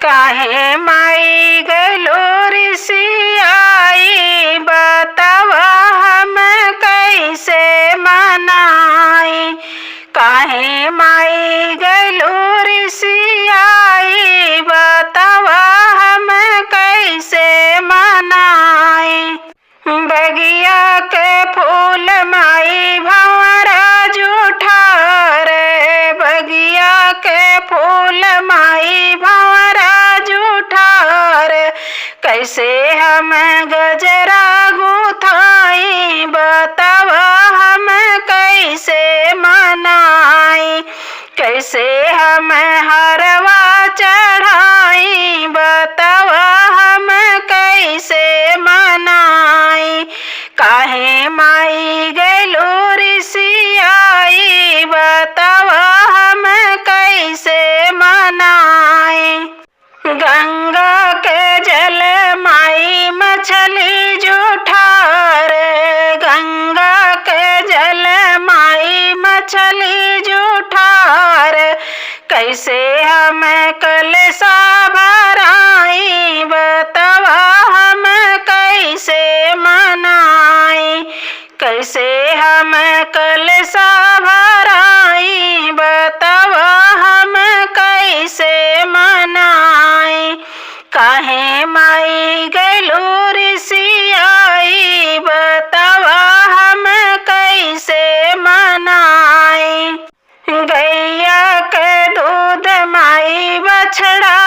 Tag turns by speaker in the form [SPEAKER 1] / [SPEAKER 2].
[SPEAKER 1] काहे माई गलो रिसियाई, बतावा हम कैसे मनाई। काहे माई गलो रिसियाई, बतावा हम कैसे मनाई। बगिया के फूल माई भंवरा जूठा रे, बगिया के फूल माई भंवरा जूठा रे। कैसे हम गजरा गुथाई, बतावा हम कैसे मनाई। कैसे हम हरवा चढ़ाई, बतावा हम कैसे मनाई। काहे माई गलो रिसियाई, बतावा हम कैसे मनाई। गंगा के जल माई मछली जूठा रे, गंगा के जल माई मछली जूठा रे। कैसे हम कलशा भराई, बतावा हम कैसे मनाई। कैसे हम कलशा भराई, बतावा हम कैसे मनाई। काहे माई गलो रिसियाई, बतावा हम कैसे मनाई। गैया के दूध माई बछड़ा